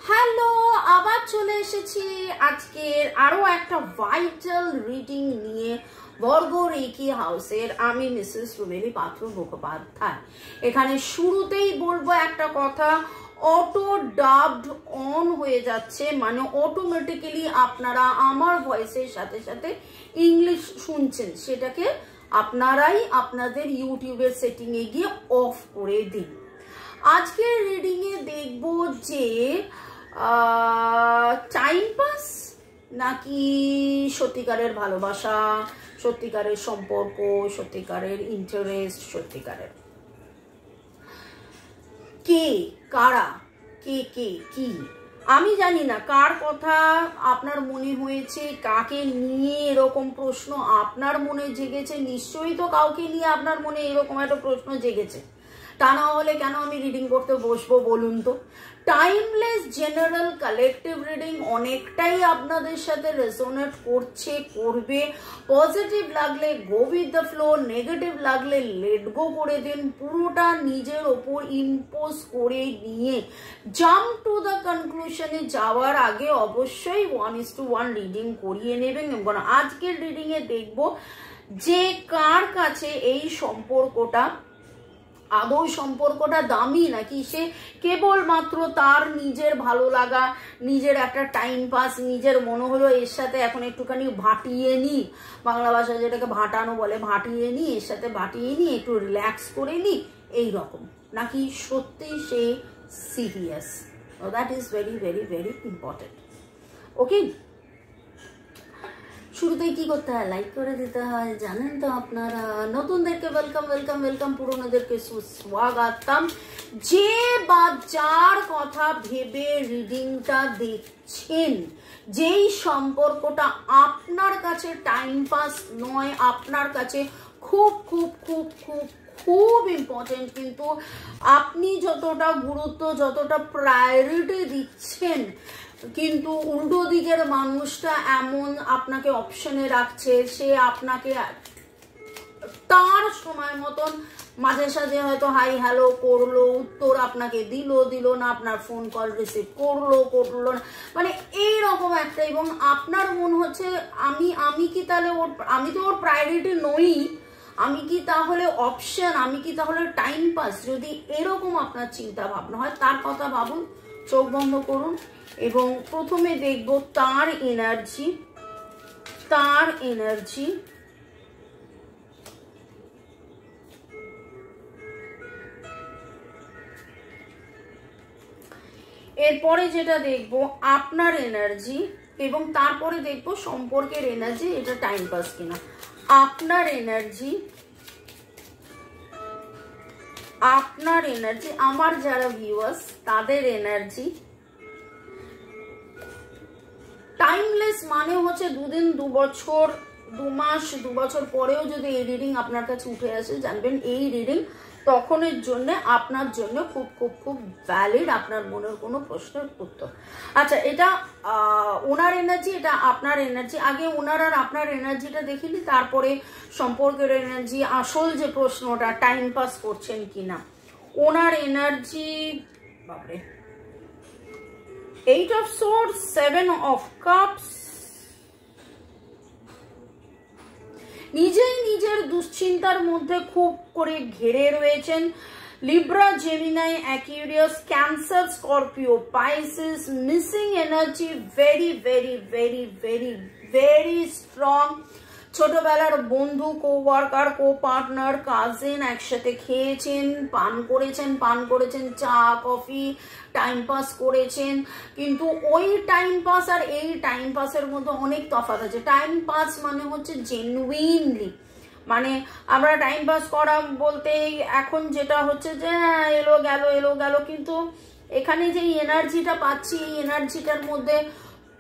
Hello, আবার চলে এসেছি আজকের আরো একটা ভাইটাল রিডিং নিয়ে বর্গ রেকি হাউসের। আমি মিসেস রুমেলি পাত্র মুখোপাধ্যায়। এখানে শুরুতেই বলবো একটা কথা, অটো ডাবড অন হয়ে যাচ্ছে, মানে অটোমেটিক্যালি আপনারা আমার ভয়েসের সাথে সাথে ইংলিশ শুনছেন, সেটাকে আপনারাই আপনাদের ইউটিউবের সেটিংয়ে গিয়ে অফ করে দিন। আজকের রিডিং এ দেখব যে টাইম পাস নাকি সত্যিকারের ভালোবাসা, সত্যিকারের সম্পর্ক, সত্যিকারের ইন্টারেস্ট, সত্যিকারের কে কারা, কে কে কি আমি জানি না। কার কথা আপনার মনে হয়েছে, কাকে নিয়ে এরকম প্রশ্ন আপনার মনে জেগেছে? নিশ্চয়ই তো কাউকে নিয়ে আপনার মনে এরকম একটা প্রশ্ন জেগেছে, তা না হলে কেন আমি রিডিং করতে বসবো বলুন তো। টাইমলেস জেনারেল কালেকটিভ রিডিং অনেকটাই আপনাদের সাথে রেজোনেট করছে, করবে। পজিটিভ লাগলে go with the flow, negative লাগলে লেট গো করে দিন। পুরোটা নিজের ওপর ইম্পোজ করে নিয়ে জাম্প টু দ্য কনক্লুশনে যাওয়ার আগে অবশ্যই 1:1 রিডিং করিয়ে নেবেন। এবং আজকের রিডিং এ দেখব যে কার কাছে এই সম্পর্কটা, আদৌ সম্পর্কটা দামি নাকি সে কেবলমাত্র তার নিজের ভালো লাগা, নিজের একটা টাইম পাস, নিজের মনে হলো এর সাথে এখন একটুখানি ভাটিয়ে নি, বাংলা ভাষায় যেটাকে ভাটানো বলে, ভাটিয়ে নি, এর সাথে ভাটিয়ে নি, একটু রিল্যাক্স করে নি, এইরকম, নাকি সত্যি সে সিরিয়াস। That is very very very important. Okay, শুরুতেই কি করতে হয়? লাইক করে দিতে হয়, জানেন তো আপনারা। নতুনদেরকে ওয়েলকাম ওয়েলকাম ওয়েলকাম, পুরনোদেরকে সুস্বাগতম। যে বা যার কথা ভেবে রিডিংটা দেখছেন, যেই সম্পর্কটা আপনার কাছে টাইম পাস নয়, আপনার কাছে খুব খুব খুব খুব খুব ইম্পর্টেন্ট, কিন্তু আপনি যতটা গুরুত্ব, যতটা প্রায়োরিটি দিচ্ছেন, কিন্তু উল্টো দিকের মানুষটা এমন আপনাকে অপশনে রাখছে, সে আপনাকে তার সময় মতন মাঝে সাঝে হয়তো হাই হ্যালো করলো, উত্তর আপনাকে দিল না, আপনার ফোন কল রিসিভ করলো না, মানে এইরকম একটা। এবং আপনার মনে হচ্ছে আমি কি তাহলে আমি তো ওর প্রায়োরিটি নই, আমি কি তাহলে অপশন, আমি কি তাহলে টাইম পাস? যদি এরকম আপনার চিন্তা ভাবনা হয়, তার কথা ভাবুন, চোখ বন্ধ করুন এবং প্রথমে দেখব তার এনার্জি। এরপরে যেটা দেখব আপনার এনার্জি, এবং তারপরে দেখব সম্পর্কের এনার্জি, এটা টাইম পাস কিনা। আপনার এনার্জি, আমার যারা ভিউয়ার্স তাদের এনার্জি। টাইমলেস মানে হচ্ছে 2 দিন, 2 বছর, 2 মাস, 2 বছর পরেও যদি এই রিডিং আপনার কাছে উঠে আসে, জানবেন এই রিডিং তখনের জন্য আপনার জন্য খুব খুব খুব ভ্যালিড, আপনার মনের কোনো প্রশ্নের উত্তর। আচ্ছা, এটা ওনার এনার্জি, এটা আপনার এনার্জি। আগে ওনার আর আপনার এনার্জিটা দেখিনি, তারপরে সম্পর্কের এনার্জি, আসল যে প্রশ্নটা টাইম পাস করছেন কিনা। ওনার এনার্জি, বাপরে, 8 of Swords, 7 of Cups। নিজের দুশ্চিন্তার মধ্যে খুব করে ঘেরে রয়েছেন। Libra, Gemini, Aquarius, Cancer, Scorpio, Pisces. Missing energy very very very very very strong. ছোটবেলার বন্ধু, কোওয়ার্কার, কো পার্টনার, কাজিন, একসাথে খেয়েছেন, পান করেছেন চা কফি, টাইম পাস করেছেন, কিন্তু ওই টাইম পাস আর এই টাইম পাসের মধ্যে অনেক তফাৎ আছে। টাইম পাস মানে হচ্ছে জেনুইনলি, মানে আমরা টাইম পাস করা বলতে এখন যেটা হচ্ছে যে এলো গেল, কিন্তু এখানে যে এনার্জিটা পাচ্ছি, এই এনার্জিটার মধ্যে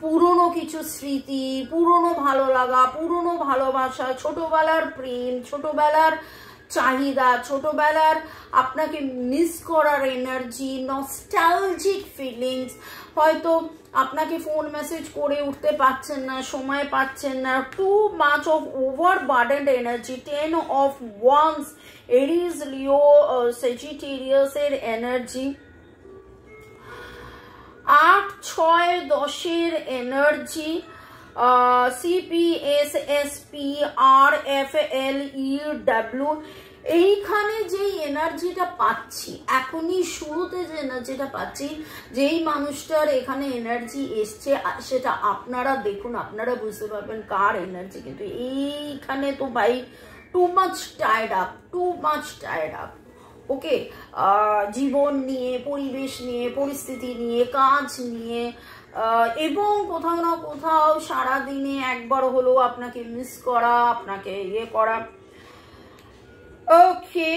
পুরনো কিছু স্মৃতি, পুরনো ভালো লাগা, পুরনো ভালোবাসা, ছোটবেলার প্রেম, ছোটবেলার চাহিদা, ছোটবেলার আপনাকে মিস করার এনার্জি, নস্টালজিক ফিলিংস। হয়তো আপনাকে ফোন মেসেজ করে উঠতে পারছেন না, সময় পাচ্ছেন না, two much of over burdened energy. 10 of Wands, এরিজ, Leo, Sagittarius এর এনার্জি। 8 6-10-এর এনার্জি, CPSSPRFLEW, এইখানে যেই এনার্জিটা পাচ্ছি এখনই শুরুতে, যে এনার্জিটা পাচ্ছি, যেই মানুষটার এখানে এনার্জি এসছে সেটা আপনারা দেখুন, আপনারা বুঝতে পারবেন কার এনার্জি। কিন্তু এইখানে তো ভাই টু মাচ টায়ার্ড আপ, ওকে, জীবন নিয়ে, পরিবেশ নিয়ে, পরিস্থিতি নিয়ে, কাজ নিয়ে, এবং কোথাও না কোথাও সারাদিনে একবার হলেও আপনাকে মিস করা, আপনাকে ইয়ে করা। ওকে,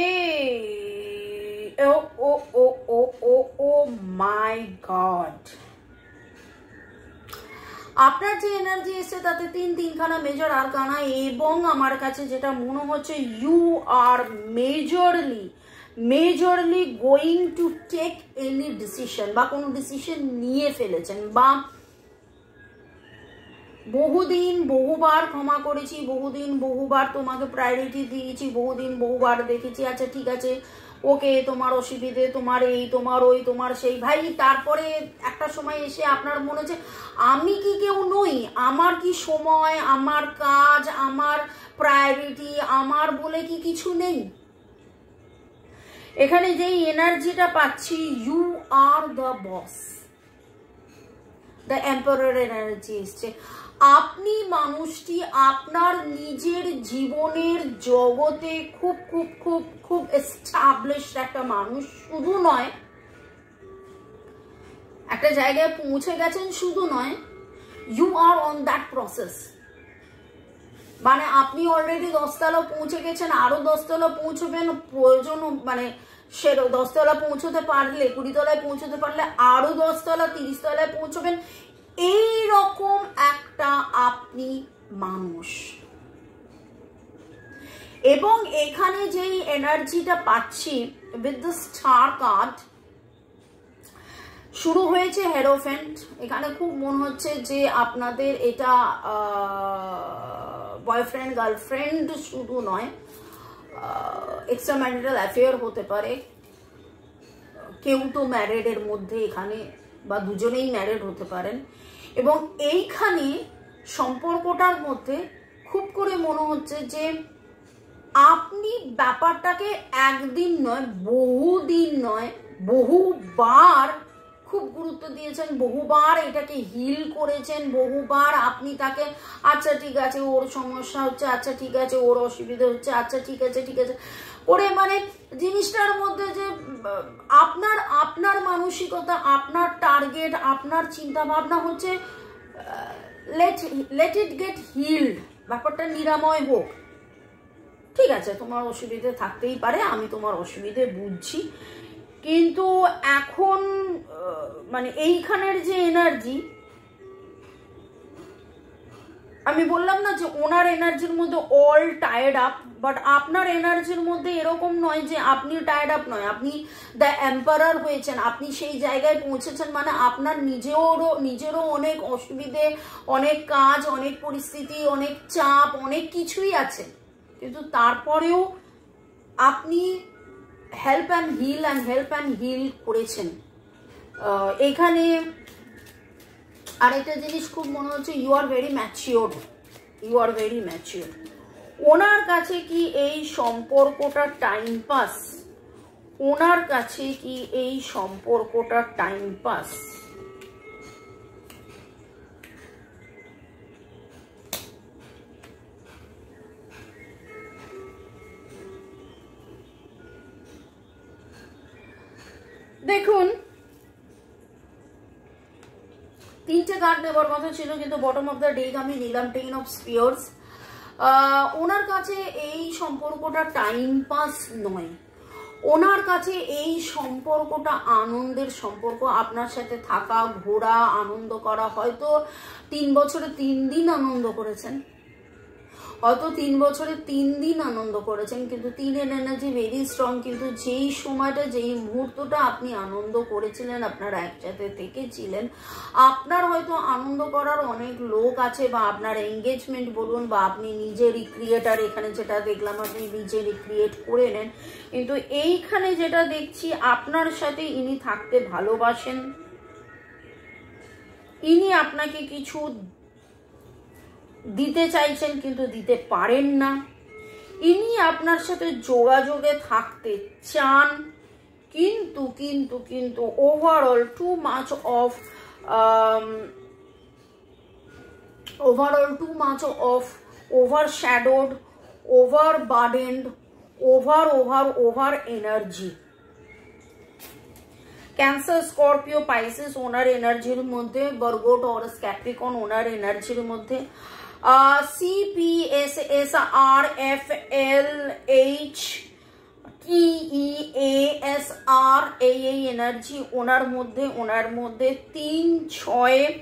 ও মাই গড, আপনার যে এনার্জি এসছে তাতে 3খানা মেজর আরকানা, এবং আমার কাছে যেটা মনে হচ্ছে you are majorly going to take any decision, বা কোনো ডিসিশন নিয়ে ফেলেছেন, বা বহুদিন বহুবার ক্ষমা করেছি, বহুবার তোমাকে প্রায়োরিটি দিয়েছি, বহুবার দেখেছি, আচ্ছা ঠিক আছে, ওকে, তোমার অসুবিধে, তোমার এই, তোমার ওই, তোমার সেই, ভাই তারপরে একটা সময় এসে আপনার মনে হচ্ছে আমি কি কেউ নই, আমার কি সময়, আমার কাজ, আমার প্রায়োরিটি, আমার বলে কি কিছু নেই। এখানে যেই এনার্জিটা পাচ্ছি, you are the boss, the emperor energy এসছে। আপনি মানুষটি আপনার নিজের জীবনের জগতে খুব খুব খুব খুব এস্টাবলিশড একটা মানুষ, শুধু নয় একটা জায়গায় পৌঁছে গেছেন, শুধু নয়, you are on that process. মানে আপনি অলরেডি 10 তলা পৌঁছে গেছেন, আরো 10 তলা পৌঁছবেন, প্রয়োজন মানে সে 10 তলা পৌঁছতে পারলে, 20 তলায় পৌঁছতে পারলে আরো 10 তলা, 30 তলায় পৌঁছবেন। এই রকম একটা আপনি মানুষ। এবং এখানে যেই এনার্জিটা পাচ্ছি উইথ দ্য স্টার কার্ড, শুরু হয়েছে হেরোফেন্ট। এখানে খুব মনে হচ্ছে যে আপনাদের এটা বয়ফ্রেন্ড গার্লফ্রেন্ড শুধু নয়, এক্সট্রা ম্যারিটাল অ্যাফেয়ার হতে পারে, কেউ তো ম্যারিড এর মধ্যে এখানে, বা দুজনেই ম্যারিড হতে পারেন। এবং এইখানে সম্পর্কটার মধ্যে খুব করে মনে হচ্ছে যে আপনি ব্যাপারটাকে একদিন নয়, বহুদিন নয়, বহুবার খুব গুরুত্ব দিয়েছেন, বহুবার এটাকে হিল করেছেন, বহুবার আপনি তাকে আচ্ছা ঠিক আছে ওর সমস্যা হচ্ছে, আচ্ছা ঠিক আছে ওর অসুবিধা হচ্ছে, আচ্ছা ঠিক আছে করে, মানে জিনিসটার মধ্যে যে আপনার মানসিকতা, আপনার টার্গেট, আপনার চিন্তা ভাবনা হচ্ছে লেট ইট গেট হিলড, ব্যাপারটা নিরাময় হোক। ঠিক আছে, তোমার অসুবিধে থাকতেই পারে, আমি তোমার অসুবিধে বুঝছি, কিন্তু এখন মানে এইখানের যে এনার্জি, আমি বললাম না যে ওনার এনার্জির মধ্যে অল টায়ার্ড আপ, বাট আপনার এনার্জির মধ্যে এরকম নয় যে আপনি টায়ার্ড আপ নয়, আপনি দ্য এম্পারার হয়েছেন, আপনি সেই জায়গায় পৌঁছেছেন, মানে আপনার নিজেরও অনেক অসুবিধে, অনেক কাজ, অনেক পরিস্থিতি, অনেক চাপ, অনেক কিছুই আছে, কিন্তু তারপরেও আপনি হেল্প অ্যান্ড হিল করেছেন। এখানে আরেকটা জিনিস খুব মনে হচ্ছে, ইউ আর ভেরি ম্যাচিওর। ওনার কাছে কি এই সম্পর্কটা টাইম পাস? ওনার কাছে কি এই সম্পর্কটা টাইম পাস? দেখুন, 3টে কার্ড নেবার কথা ছিল, কিন্তু বটম অফ দ্য ডেক আমি নিলাম 10 অফ স্পিয়ার্স। ওনার কাছে এই সম্পর্কটা টাইম পাস নয়, ওনার কাছে এই সম্পর্কটা আনন্দের সম্পর্ক। আপনার সাথে থাকা, ঘোরা, আনন্দ করা, হয়তো 3 বছরে 3 দিন আনন্দ করেছেন, হয়তো 3 বছরে 3 দিন আনন্দ করেছেন, কিন্তু 3-এর এনার্জি ভেরি স্ট্রং। কিন্তু যেই সময়টা, যেই মুহূর্তটা আপনি আনন্দ করেছিলেন, আপনারা একসাথে থেকেছিলেন, আপনার হয়তো আনন্দ করার অনেক লোক আছে, বা আপনার এঙ্গেজমেন্ট বলুন, বা আপনি নিজেরই ক্রিয়েটার, এখানে যেটা দেখলাম আপনি নিজেরই ক্রিয়েট করে নেন। কিন্তু এইখানে যেটা দেখছি, আপনার সাথে ইনি থাকতে ভালোবাসেন, ইনি আপনাকে কিছু দিতে চাইছেন কিন্তু দিতে পারেন না। ইনি আপনার সাথে যোগাযোগে থাকতে চান, কিন্তু কিন্তু কিন্তু overall too much of overshadowed, overburdened, over energy। Cancer, Scorpio, Pisces ওনার এনার্জির মধ্যে, ভার্গো, টরাস, ক্যাপ্রিকন ওনার এনার্জির মধ্যে, CPSSRFLH TEASR এই এনার্জি ওনার মধ্যে 3, 6,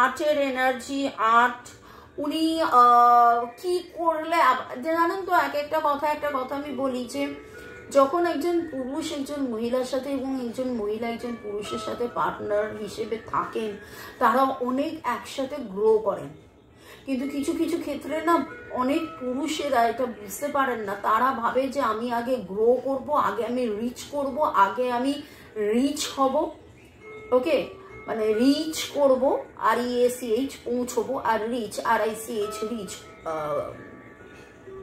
8 এর এনার্জি 8। উনি কি করলে জানেন তো, একটা কথা আমি বলি যে যখন একজন পুরুষ একজন মহিলার সাথে এবং একজন মহিলা একজন পুরুষের সাথে পার্টনার হিসেবে থাকেন, তারা অনেক একসাথে গ্রো করেন। কিন্তু কিছু কিছু ক্ষেত্রে না অনেক পুরুষেরা এটা বুঝতে পারেন না। তারা ভাবে যে আমি আগে গ্রো করব, আগে আমি রিচ করব, আগে আমি রিচ হব। ওকে, মানে রিচ করব, REACH পৌঁছবো, আর রিচ RICH রিচ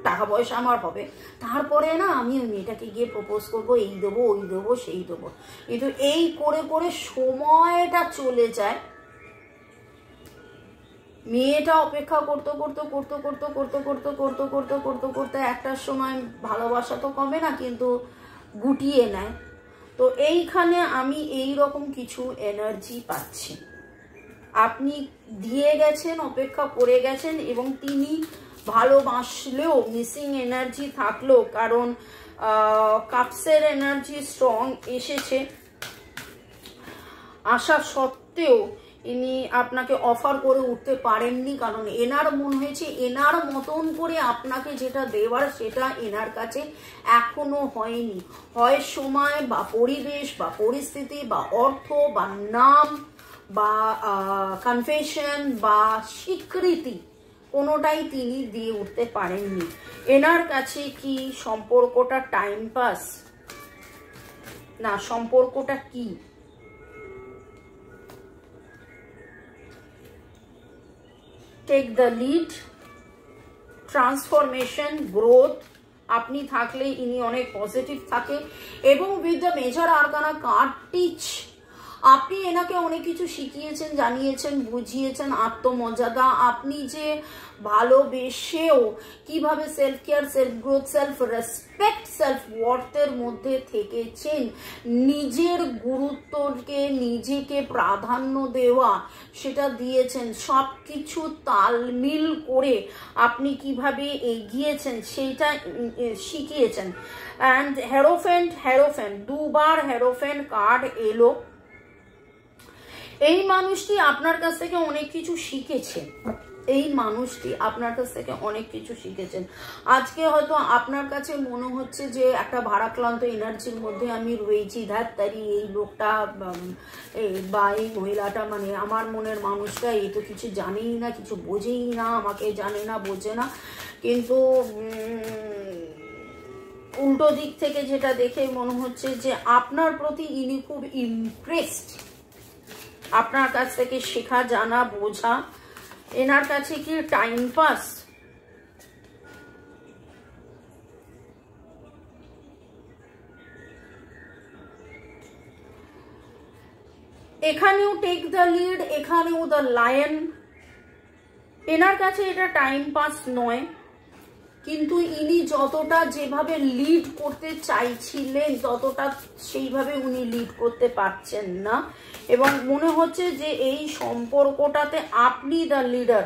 টাকা পয়সা আমার হবে, তারপরে না আমি মেয়েটাকে গিয়ে প্রপোজ করবো, এই দেবো ওই দেবো সেই দেবো। কিন্তু এই করে করে সময়টা চলে যায়। মেয়েটা অপেক্ষা করতে করতে করতে করতে করতে করতে করতে করতে করতে করতে একটা সময় ভালোবাসা তো কমে না, কিন্তু গুটিয়ে নেয়। তো এইখানে আমি এই রকম কিছু এনার্জি পাচ্ছি। আপনি দিয়ে গেছেন, অপেক্ষা করে গেছেন, এবং তিনি ভালোবাসলেও মিসিং এনার্জি থাকলো, কারণ কাপসের এনার্জি স্ট্রং এসেছে। আসা সত্ত্বেও ইনি আপনাকে অফার করে উঠতে পারেননি, কারণ এনার মনে হয়েছে এনার মতন করে আপনাকে যেটা দেওয়ার সেটা এনার কাছে এখনো হয়নি। হয় সময় বা পরিবেশ বা পরিস্থিতি বা অর্থ বা নাম বা কনফেশন বা স্বীকৃতি, কোনোটাই তিনি দিয়ে উঠতে পারেননি। এনার কাছে কি সম্পর্কটা টাইম পাস না, সম্পর্কটা কি? Take the lead, transformation, growth. আপনি থাকলে ইনি অনেক পজিটিভ থাকে। এবং with the major arcana card teach, আপনি এনাকে অনেক কিছু শিখিয়েছেন, জানিয়েছেন, বুঝিয়েছেন। আত্মমর্যাদা, আপনি যে ভালোবেসেও কিভাবে self care, self growth, self respect, self ওয়ার্থের মধ্যে থেকেছেন, নিজের গুরুত্বকে নিজেকে প্রাধান্য দেওয়া সেটা দিয়েছেন। সব কিছু তালমিল করে আপনি কিভাবে এগিয়েছেন সেইটা শিখিয়েছেন। অ্যান্ড হেরোফেন্ট দুবার হেরোফেন্ট কার্ড এলো। এই মানুষটি আপনার কাছ থেকে অনেক কিছু শিখেছেন, আজকে হয়তো আপনার কাছে মনে হচ্ছে যে একটা ভারাক্রান্ত এনার্জির মধ্যে আমি রয়েছি, ধাত্তারি এই লোকটা বা এই মহিলাটা, মানে আমার মনের মানুষটা এই তো কিছু জানেই না, কিছু বোঝেই না, আমাকে জানে না, বোঝে না। কিন্তু উল্টো দিক থেকে যেটা দেখে মনে হচ্ছে যে আপনার প্রতি ইনি খুব ইমপ্রেসড, আপনার কাছ থেকে শেখা, জানা, বোঝা। এনার কাছে কি টাইম পাস? এখানেও টেক দ্য লিড, এখানেও দ্য লায়ন। এনার কাছে এটা টাইম পাস নয়, কিন্তু ইনি যতটা যেভাবে লিড করতে চাইছিলেন ততটা সেইভাবে উনি লিড করতে পারছেন না। এবং মনে হচ্ছে যে এই সম্পর্কটাতে আপনি দ্য লিডার,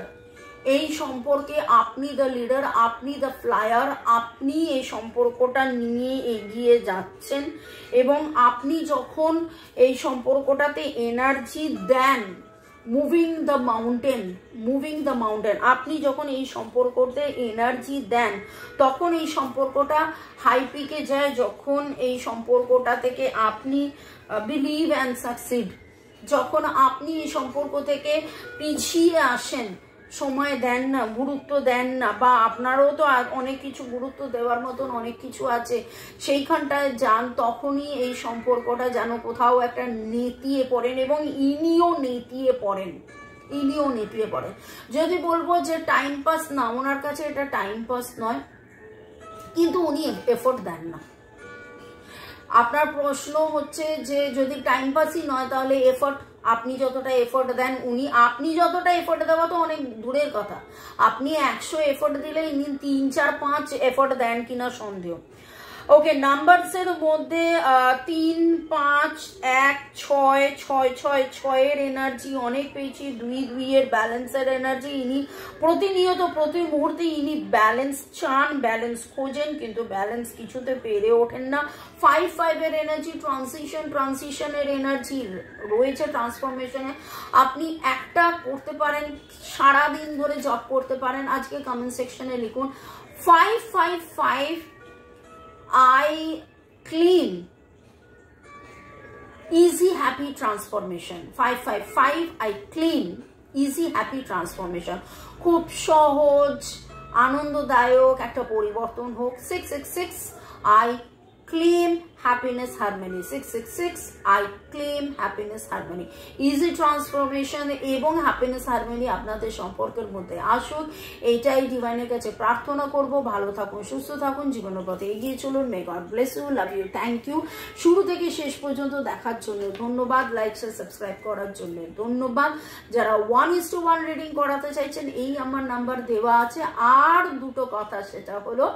এই সম্পর্কে আপনি দ্য লিডার, আপনি দ্য ফ্লায়ার, আপনি এই সম্পর্কটা নিয়ে এগিয়ে যাচ্ছেন। এবং আপনি যখন এই সম্পর্কটাতে এনার্জি দেন, মুভিং দ্য মাউন্টেন, আপনি যখন এই সম্পর্কতে এনার্জি দেন তখন এই সম্পর্কটা হাই পিকে যায়। যখন এই সম্পর্কটা থেকে আপনি বিলিভ অ্যান্ড সাকসিড, যখন আপনি এই সম্পর্ক থেকে পিছিয়ে আসেন, সময় দেন না, গুরুত্ব দেন না, বা আপনারও তো অনেক কিছু গুরুত্ব দেওয়ার মতন অনেক কিছু আছে, সেইখানটায় যান, তখনই এই সম্পর্কটা যেন কোথাও একটা নেতিয়ে পড়েন, এবং ইনিও নেতিয়ে পড়েন। যদি বলবো যে টাইম পাস না, ওনার কাছে এটা টাইম পাস নয়, কিন্তু উনি এফোর্ট দেন না। আপনার প্রশ্ন হচ্ছে যে যদি টাইম পাসই নয় তাহলে এফোর্ট, আপনি যতটা এফোর্ট দেন আপনি যতটা এফোর্ট দেওয়া তো অনেক দূরের কথা, আপনি 100 এফোর্ট দিলে ইনি 3, 4, 5 এফোর্ট দেন কিনা সন্দেহ। ওকে, নাম্বারসের মধ্যে 3, 5, 1, 6, 6, 6, 6-এর এনার্জি অনেক পেয়েছি, 2, 2-এর ব্যালেন্সের এনার্জি। ইনি প্রতিনিয়ত প্রতি মুহূর্তে ইনি ব্যালেন্স চান, ব্যালেন্স খোঁজেন, কিন্তু ব্যালেন্স কিছুতে পেরে ওঠেন না। 5, 5-এর এনার্জি ট্রানজিশনের এনার্জি রয়েছে, ট্রান্সফরমেশনে। আপনি একটা করতে পারেন, সারাদিন ধরে জব করতে পারেন। আজকে কমেন্ট সেকশনে লিখুন 5, 5, 5 I claim easy happy transformation. 5, 5, 5 I claim easy happy transformation. খুব সহজ আনন্দদায়ক একটা পরিবর্তন হোক। 6, 6, 6 I claim happiness harmony. 6, 6, 6 I claim happiness harmony. Easy transformation এবং happiness harmony আপনাদের সম্পর্কের মধ্যে আসুক, এইটাই ডিভাইনের কাছে প্রার্থনা করব। ভালো থাকুন, সুস্থ থাকুন, জীবনের পথে এগিয়ে চলুন। May God bless you, love you, thank you. শুরু থেকে শেষ পর্যন্ত দেখার জন্য ধন্যবাদ, লাইক শেয়ার সাবস্ক্রাইব করার জন্য ধন্যবাদ। যারা 1:1 রিডিং করাতে চাইছেন, এই আমার নাম্বার দেওয়া আছে। আর দুটো কথা, সেটা হলো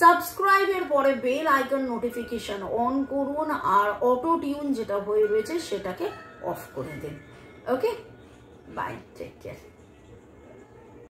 সাবস্ক্রাইবের পরে বেল আইকন নোটিফিকেশন অন করুন, আর অটো টিউন যেটা হয়ে রয়েছে সেটাকে অফ করে দিন। ওকে, বাই, টেক কেয়ার।